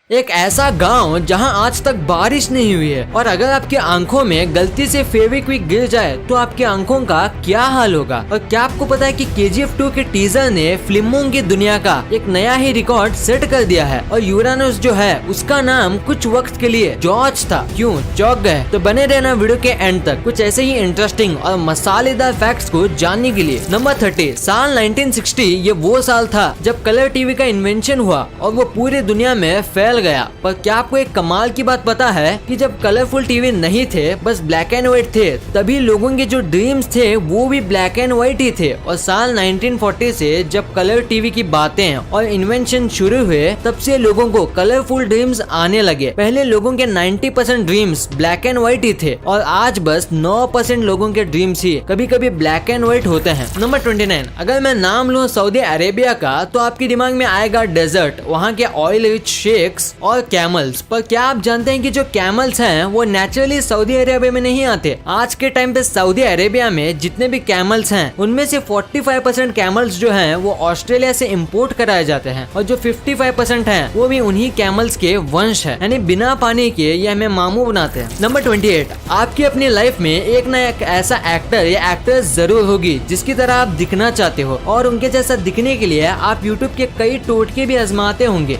एक ऐसा गांव जहां आज तक बारिश नहीं हुई है और अगर आपकी आंखों में गलती से फेविक्विक गिर जाए तो आपकी आंखों का क्या हाल होगा। और क्या आपको पता है कि KGF 2 के टीजर ने फिल्मों की दुनिया का एक नया ही रिकॉर्ड सेट कर दिया है और यूरानस जो है उसका नाम कुछ वक्त के लिए जॉर्ज था। क्यों चौंक गए? तो बने रहना वीडियो के एंड तक कुछ ऐसे ही इंटरेस्टिंग और मसालेदार फैक्ट्स को जानने के लिए। नंबर 30, साल 1960 ये वो साल था जब कलर टीवी का इन्वेंशन हुआ और वो पूरी दुनिया में फैल गया। पर क्या आपको एक कमाल की बात पता है कि जब कलरफुल टीवी नहीं थे, बस ब्लैक एंड व्हाइट थे, तभी लोगों के जो ड्रीम्स थे वो भी ब्लैक एंड व्हाइट ही थे। और साल 1940 से जब कलर टीवी की बातें और इन्वेंशन शुरू हुए तब से लोगों को कलरफुल ड्रीम्स आने लगे। पहले लोगों के 90% ड्रीम्स ब्लैक एंड व्हाइट ही थे और आज बस 9% लोगों के ड्रीम्स ही कभी कभी ब्लैक एंड व्हाइट होते हैं। नंबर 29, अगर मैं नाम लूँ सऊदी अरेबिया का तो आपके दिमाग में आएगा डेजर्ट, वहाँ के ऑयल रिच शेक्स और कैमल्स। पर क्या आप जानते हैं कि जो कैमल्स हैं वो नेचुरली सऊदी अरेबिया में नहीं आते। आज के टाइम पे सऊदी अरेबिया में जितने भी कैमल्स हैं उनमें से 45% कैमल्स जो हैं वो ऑस्ट्रेलिया से इंपोर्ट कराए जाते हैं और जो 55% हैं वो भी उन्हीं कैमल्स के वंश है, यानी बिना पानी के ये हमें मामू बनाते हैं। नंबर 28, आपकी अपनी लाइफ में एक ना एक ऐसा एक्टर या एक्ट्रेस जरूर होगी जिसकी तरह आप दिखना चाहते हो और उनके जैसा दिखने के लिए आप यूट्यूब के कई टोटके भी आजमाते होंगे।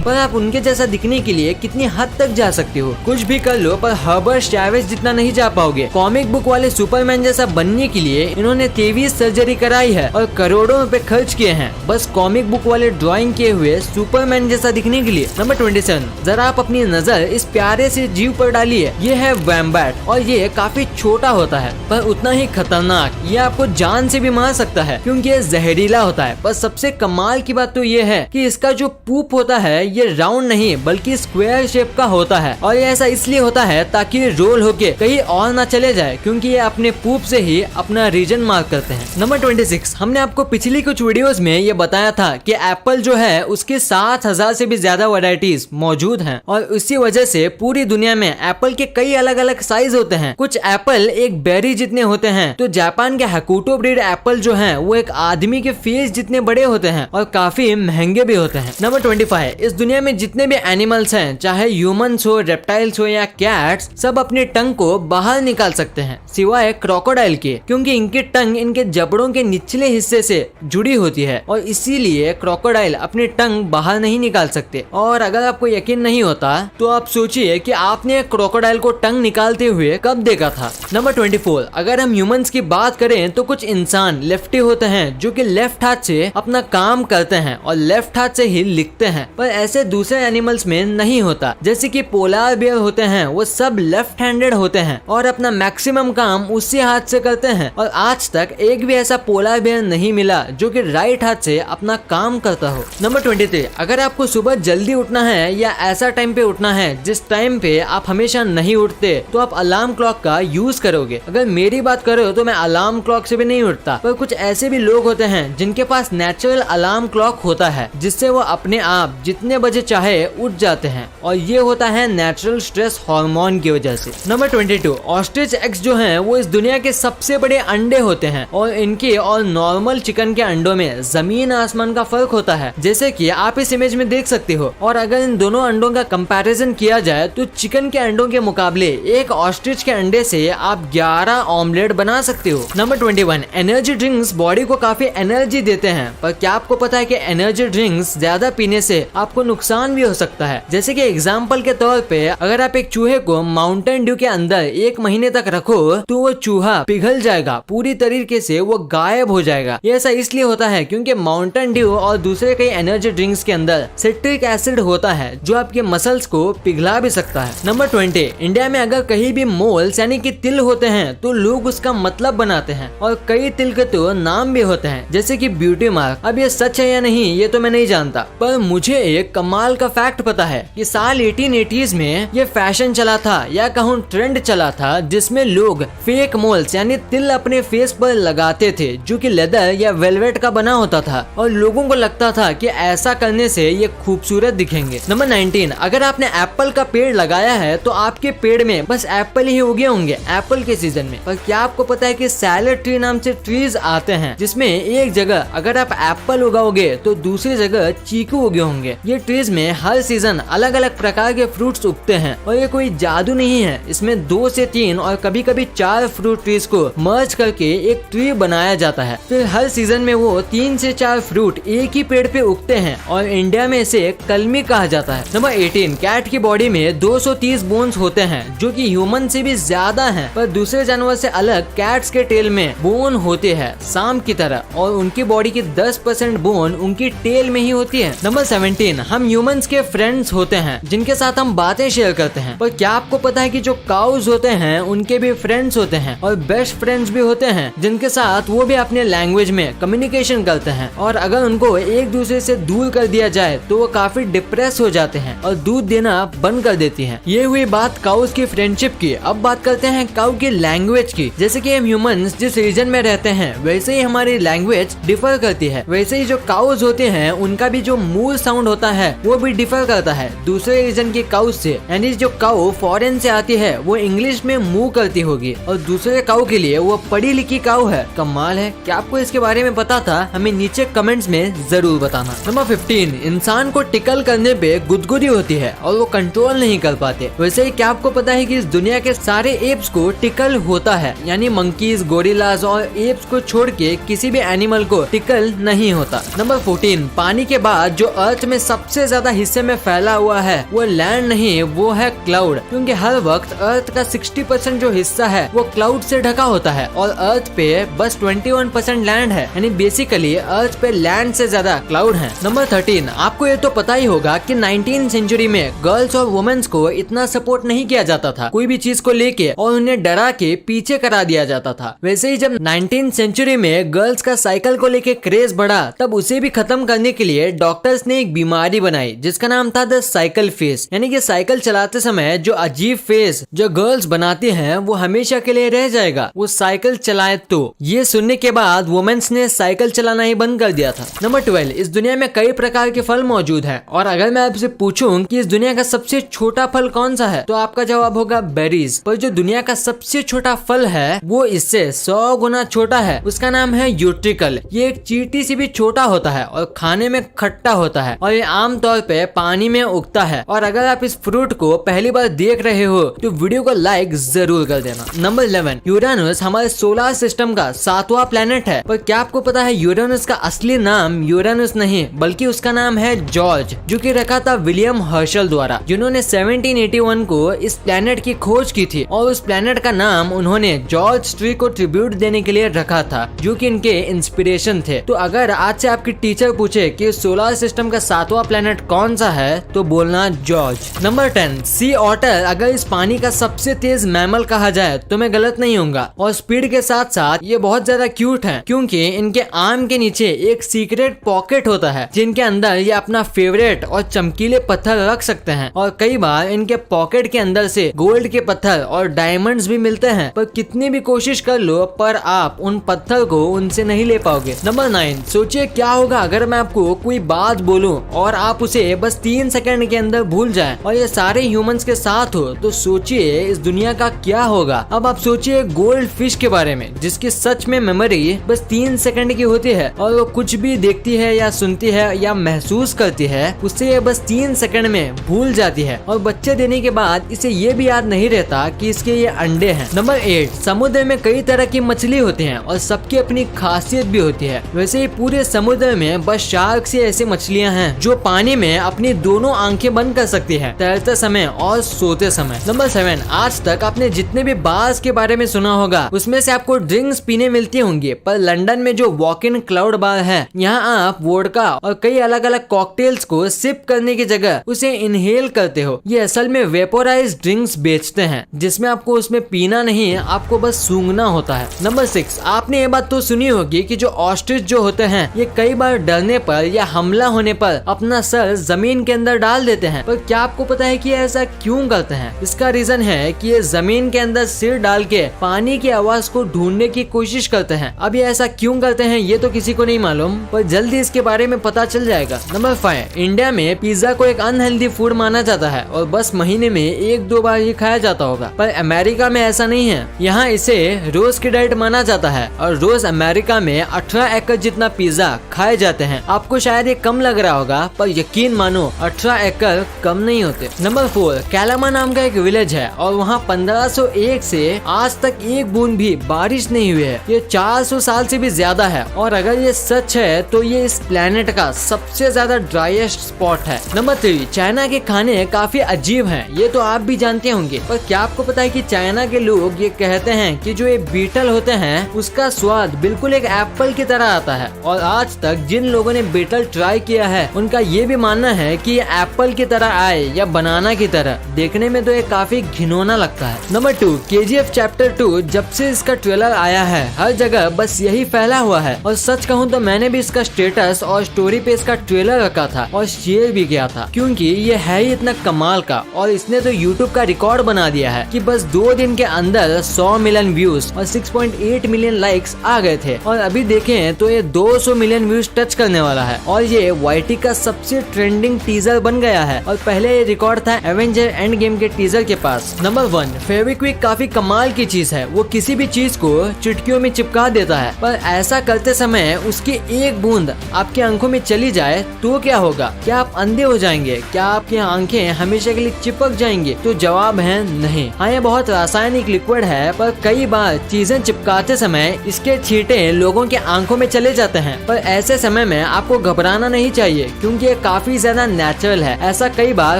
पर आप उनके जैसा दिखने के लिए कितनी हद तक जा सकते हो? कुछ भी कर लो पर हर्बर्ट चैवेज जितना नहीं जा पाओगे। कॉमिक बुक वाले सुपरमैन जैसा बनने के लिए इन्होंने 23 सर्जरी कराई है और करोड़ों रुपए खर्च किए हैं बस कॉमिक बुक वाले ड्राइंग किए हुए सुपरमैन जैसा दिखने के लिए। नंबर 27, जरा आप अपनी नजर इस प्यारे से जीव पर डालिए। ये है वैम्बैट और ये काफी छोटा होता है पर उतना ही खतरनाक। ये आपको जान से भी मार सकता है क्योंकि ये जहरीला होता है। पर सबसे कमाल की बात तो ये है कि इसका जो पूप होता है ये राउंड नहीं बल्कि स्क्वायर शेप का होता है और ये ऐसा इसलिए होता है ताकि रोल होके कहीं और ना चले जाए क्योंकि ये अपने पूप से ही अपना रीजन मार्क करते हैं। नंबर 26, हमने आपको पिछली कुछ वीडियोस में ये बताया था कि एप्पल जो है उसके 7000 से भी ज्यादा वैरायटीज मौजूद हैं और इसी वजह से पूरी दुनिया में एप्पल के कई अलग अलग साइज होते हैं। कुछ एप्पल एक बेरी जितने होते हैं तो जापान के हकुटो ब्रीड एप्पल जो है वो एक आदमी के फेस जितने बड़े होते हैं और काफी महंगे भी होते हैं। नंबर 25, इस दुनिया में जितने भी एनिमल्स हैं चाहे ह्यूमंस हो, रेप्टाइल्स हो या कैट्स, सब अपने टंग को बाहर निकाल सकते हैं सिवाय क्रोकोडाइल के क्योंकि इनकी टंग इनके जबड़ों के निचले हिस्से से जुड़ी होती है और इसीलिए क्रोकोडाइल अपनी टंग बाहर नहीं निकाल सकते। और अगर आपको यकीन नहीं होता तो आप सोचिए कि आपने क्रोकोडाइल को टंग निकालते हुए कब देखा था। नंबर 24, अगर हम ह्यूमंस की बात करें तो कुछ इंसान लेफ्टी होते हैं जो कि लेफ्ट हाथ से अपना काम करते हैं और लेफ्ट हाथ से ही लिखते हैं। पर ऐसे दूसरे एनिमल्स में नहीं होता। जैसे कि पोलार बियर होते हैं वो सब लेफ्ट हैंडेड होते हैं और अपना मैक्सिमम काम उसी हाथ से करते हैं और आज तक एक भी ऐसा पोलार बियर नहीं मिला जो कि राइट हाथ से अपना काम करता हो। नंबर 23, अगर आपको सुबह जल्दी उठना है या ऐसा टाइम पे उठना है जिस टाइम पे आप हमेशा नहीं उठते तो आप अलार्म क्लॉक का यूज करोगे। अगर मेरी बात करो तो मैं अलार्म क्लॉक से भी नहीं उठता। पर कुछ ऐसे भी लोग होते हैं जिनके पास नेचुरल अलार्म क्लॉक होता है जिससे वो अपने आप जितने बजे चाहे उठ जाते हैं और ये होता है नेचुरल स्ट्रेस हार्मोन की वजह से। नंबर 22, ऑस्ट्रिच एग्स जो हैं वो इस दुनिया के सबसे बड़े अंडे होते हैं और इनके और नॉर्मल चिकन के अंडों में जमीन आसमान का फर्क होता है जैसे कि आप इस इमेज में देख सकते हो। और अगर इन दोनों अंडों का कंपैरिजन किया जाए तो चिकन के अंडों के मुकाबले एक ऑस्ट्रिच के अंडे से आप 11 ऑमलेट बना सकते हो। नंबर 21, एनर्जी ड्रिंक्स बॉडी को काफी एनर्जी देते हैं पर क्या आपको पता है कि एनर्जी ड्रिंक्स ज्यादा पीने से आपको नुकसान भी हो सकता है। जैसे कि एग्जांपल के तौर पे अगर आप एक चूहे को माउंटेन ड्यू के अंदर 1 महीने तक रखो तो वो चूहा पिघल जाएगा, पूरी तरीके से वो गायब हो जाएगा। ये ऐसा इसलिए होता है क्योंकि माउंटेन ड्यू और दूसरे कई एनर्जी ड्रिंक्स के अंदर सिट्रिक एसिड होता है जो आपके मसल्स को पिघला भी सकता है। नंबर 20, इंडिया में अगर कहीं भी मोल्स यानी कि तिल होते हैं तो लोग उसका मतलब बनाते हैं और कई तिल के तो नाम भी होते हैं जैसे कि ब्यूटी मार्क। अब ये सच है या नहीं ये तो मैं नहीं जानता पर मुझे एक कमाल का फैक्ट पता है कि साल 1880s में ये फैशन चला था या कहूँ ट्रेंड चला था जिसमें लोग फेक मोल्स यानी तिल अपने फेस पर लगाते थे जो कि लेदर या वेलवेट का बना होता था और लोगों को लगता था कि ऐसा करने से ये खूबसूरत दिखेंगे। नंबर 19, अगर आपने एप्पल का पेड़ लगाया है तो आपके पेड़ में बस एप्पल ही उगे होंगे एप्पल के सीजन में। पर क्या आपको पता है कि सैलेड ट्री नाम से ट्रीज आते हैं जिसमें एक जगह अगर आप एप्पल उगाओगे तो दूसरी जगह चीकू उगे होंगे। ये ट्रीज में हर सीजन अलग अलग प्रकार के फ्रूट्स उगते हैं और ये कोई जादू नहीं है। इसमें 2 से 3 और कभी कभी 4 फ्रूट ट्रीज को मर्ज करके एक ट्री बनाया जाता है। फिर हर सीजन में वो 3 से 4 फ्रूट एक ही पेड़ पे उगते हैं और इंडिया में इसे कलमी कहा जाता है। नंबर 18, कैट की बॉडी में 230 बोन्स होते हैं जो कि ह्यूमन से भी ज्यादा हैं, पर दूसरे जानवर से अलग कैट्स के टेल में बोन होते हैं सांप की तरह और उनकी बॉडी की 10% बोन उनकी टेल में ही होती है। नंबर 17, हम ह्यूमंस के फ्रेंड्स होते हैं जिनके साथ हम बातें शेयर करते हैं, पर क्या आपको पता है कि जो काउज होते हैं उनके भी फ्रेंड्स होते हैं और बेस्ट फ्रेंड्स भी होते हैं जिनके साथ वो भी अपने लैंग्वेज में कम्युनिकेशन करते हैं और अगर उनको एक दूसरे से दूर कर दिया जाए तो वो काफी डिप्रेस हो जाते हैं और दूध देना बंद कर देती हैं। ये हुई बात काउज की फ्रेंडशिप की। अब बात करते हैं काउ की लैंग्वेज की। जैसे कि हम ह्यूमंस जिस रीजन में रहते हैं वैसे ही हमारी लैंग्वेज डिफर करती है, वैसे ही जो काउज होते हैं उनका भी जो मूल साउंड होता है वो भी डिफर करता है दूसरे रीजन के काउ से। यानी जो काउ फॉरेन से आती है वो इंग्लिश में मूव करती होगी और दूसरे काउ के लिए वो पढ़ी लिखी काउ है। कमाल है। क्या आपको इसके बारे में पता था? हमें नीचे कमेंट्स में जरूर बताना। नंबर 15, इंसान को टिकल करने पे गुदगुदी होती है और वो कंट्रोल नहीं कर पाते। वैसे ही क्या आपको पता है कि इस दुनिया के सारे एप्स को टिकल होता है, यानी मंकीज, गोरिल्लाज और एप्स को छोड़ के किसी भी एनिमल को टिकल नहीं होता। नंबर 14, पानी के बाद जो अर्थ में सबसे ज्यादा हिस्से में फैला हुआ है वो लैंड नहीं, वो है क्लाउड, क्योंकि हर वक्त अर्थ का 60% जो हिस्सा है वो क्लाउड से ढका होता है और अर्थ पे बस 21% लैंड है, यानी बेसिकली अर्थ पे लैंड से ज्यादा क्लाउड है। नंबर 13, आपको ये तो पता ही होगा कि 19वीं सेंचुरी में गर्ल्स और वुमेन्स को इतना सपोर्ट नहीं किया जाता था कोई भी चीज को लेके और उन्हें डरा के पीछे करा दिया जाता था। वैसे ही जब 19वीं सेंचुरी में गर्ल्स का साइकिल को लेके क्रेज बढ़ा तब उसे भी खत्म करने के लिए डॉक्टर्स ने एक बीमारी बनाई जिसका नाम था द साइकिल फेस, यानी कि साइकिल चलाते समय जो अजीब फेस जो गर्ल्स बनाती हैं वो हमेशा के लिए रह जाएगा वो साइकिल चलाए तो। ये सुनने के बाद वुमेन्स ने साइकिल चलाना ही बंद कर दिया था। नंबर 12, इस दुनिया में कई प्रकार के फल मौजूद हैं और अगर मैं आपसे पूछूं कि इस दुनिया का सबसे छोटा फल कौन सा है तो आपका जवाब होगा बेरीज। पर जो दुनिया का सबसे छोटा फल है वो इससे 100 गुना छोटा है, उसका नाम है यूट्रिकल। ये एक चींटी से भी छोटा होता है और खाने में खट्टा होता है और ये आमतौर पे पानी में उगता है। और अगर आप इस फ्रूट को पहली बार देख रहे हो तो वीडियो को लाइक जरूर कर देना। नंबर 11, यूरेनस हमारे सोलर सिस्टम का 7वां प्लेनेट है, पर क्या आपको पता है यूरेनस का असली नाम यूरेनस नहीं बल्कि उसका नाम है जॉर्ज, जो कि रखा था विलियम हर्शल द्वारा, जिन्होंने 1781 को इस प्लेनेट की खोज की थी और उस प्लेनेट का नाम उन्होंने जॉर्ज ट्री को ट्रिब्यूट देने के लिए रखा था जो कि इनके इंस्पिरेशन थे। तो अगर आज से आपकी टीचर पूछे कि सोलर सिस्टम का 7वां प्लेनेट कौन सा है तो बोलना जॉर्ज। नंबर 10, सी ऑटर अगर इस पानी का सबसे तेज मैमल कहा जाए तो मैं गलत नहीं होऊंगा और स्पीड के साथ साथ ये बहुत ज्यादा क्यूट है क्योंकि इनके आर्म के नीचे एक सीक्रेट पॉकेट होता है जिनके अंदर ये अपना फेवरेट और चमकीले पत्थर रख सकते हैं और कई बार इनके पॉकेट के अंदर से गोल्ड के पत्थर और डायमंड्स भी मिलते हैं, पर कितनी भी कोशिश कर लो पर आप उन पत्थर को उनसे नहीं ले पाओगे। नंबर 9, सोचिए क्या होगा अगर मैं आपको कोई बात बोलूं और आप उसे बस 3 सेकंड के अंदर भूल जाएं और ये सारे ह्यूमंस के साथ हो तो सोचिए इस दुनिया का क्या होगा। अब आप सोचिए गोल्ड फिश के बारे में जिसकी सच में मेमोरी बस 3 सेकंड की होती है और वो कुछ भी देखती है या सुनती है या महसूस करती है उससे ये बस 3 सेकंड में भूल जाती है और बच्चे देने के बाद इसे ये भी याद नहीं रहता कि इसके ये अंडे हैं। नंबर 8, समुद्र में कई तरह की मछली होती हैं और सबकी अपनी खासियत भी होती है। वैसे ही पूरे समुद्र में बस शार्क से ऐसी मछलियां हैं जो पानी में अपनी दोनों आंखें बंद कर सकती है तैरते समय और सोते समय। नंबर 7, आज तक आपने जितने भी बार्स के बारे में सुना होगा उसमें से आपको ड्रिंक्स पीने मिलती होंगी, पर लंदन में जो वॉक इन क्लाउड बार है यहाँ आप वोडका और कई अलग अलग कॉकटेल्स को सिप करने की जगह उसे इनहेल करते हो। ये असल में वेपोराइज ड्रिंक्स बेचते हैं जिसमें आपको उसमें पीना नहीं आपको बस सूंघना होता है। नंबर 6, आपने ये बात तो सुनी होगी कि जो ऑस्ट्रिच जो होते हैं ये कई बार डरने पर या हमला होने पर अपना सर जमीन के अंदर डाल देते हैं, पर क्या आपको पता है कि ऐसा क्यों करते हैं? इसका रीजन है कि ये जमीन के अंदर सिर डाल के पानी की आवाज को ढूंढने की कोशिश करते हैं। अब ये ऐसा क्यों करते हैं ये तो किसी को नहीं मालूम, पर जल्दी इसके बारे में पता चल जाएगा। नंबर 5, इंडिया में पिज्जा को एक अनहेल्दी फूड माना जाता है और बस महीने में 1-2 बार ये खाया जाता होगा, पर अमेरिका में ऐसा नहीं है। यहाँ इसे रोज की डाइट माना जाता है और रोज अमेरिका में 18 एकड़ जितना पिज्जा खाए जाते हैं। आपको शायद ये कम लग रहा होगा पर यकीन मानो 18 एकड़ कम नहीं होते। नंबर 4, कैलामा नाम का एक विलेज है और वहाँ 1501 से आज तक एक बूंद भी बारिश नहीं हुई है। ये 400 साल से भी ज्यादा है और अगर ये सच है तो ये इस प्लेनेट का सबसे ज्यादा ड्राइएस्ट स्पॉट है। नंबर 3, चाइना के खाने काफी अजीब हैं, ये तो आप भी जानते होंगे, पर क्या आपको पता है कि चाइना के लोग ये कहते हैं कि जो ये बीटल होते हैं उसका स्वाद बिल्कुल एक एप्पल की तरह आता है। और आज तक जिन लोगों ने बीटल ट्राई किया है उनका ये भी मानना है कि ये एप्पल की तरह आए या बनाना की तरह, देखने में तो ये काफी घिनौना लगता है। नंबर 2, KGF चैप्टर 2 जब से इसका ट्रेलर आया है हर जगह बस यही फैला हुआ है और सच कहूँ तो मैंने भी इसका स्टेटस और स्टोरी पे इसका ट्रेलर रखा था और शेयर भी किया था, क्योंकि ये है ही इतना कमाल का और इसने तो YouTube का रिकॉर्ड बना दिया है कि बस 2 दिन के अंदर 100 मिलियन व्यूज और 6.8 मिलियन लाइक्स आ गए थे और अभी देखें तो ये 200 मिलियन व्यूज टच करने वाला है और ये YT का सबसे ट्रेंडिंग टीजर बन गया है और पहले ये रिकॉर्ड था एवेंजर एंड गेम के टीजर के पास। नंबर 1, फेविक्विक काफी कमाल की चीज है, वो किसी भी चीज को चुटकियों में चिपका देता है, पर ऐसा करते समय उसकी एक बूंद आपकी आंखों में चली जाए तो क्या होगा? क्या आप अंधे हो जाएंगे? क्या आपकी आंखें हमेशा के लिए चिपक जाएंगी? तो जवाब है नहीं। हाँ, ये बहुत रासायनिक लिक्विड है, पर कई बार चीजें चिपकाते समय इसके छींटे लोगों की आंखों में चले जाते हैं, पर ऐसे समय में आपको घबराना नहीं चाहिए क्योंकि ये काफी ज्यादा नेचुरल है। ऐसा कई बार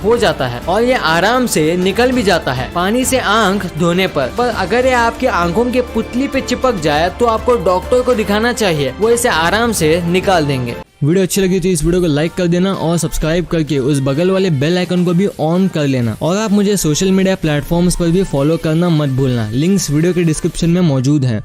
हो जाता है और ये आराम से निकल भी जाता है पानी से आंख धोने पर अगर ये आपकी आंखों के पुतली पे चिपक जाए तो आपको डॉक्टर को दिखाना चाहिए, वो इसे आराम से निकाल देंगे। वीडियो अच्छी लगी तो इस वीडियो को लाइक कर देना और सब्सक्राइब करके उस बगल वाले बेल आइकन को भी ऑन कर लेना और आप मुझे सोशल मीडिया प्लेटफॉर्म्स पर भी फॉलो करना मत भूलना। लिंक्स वीडियो के डिस्क्रिप्शन में मौजूद हैं।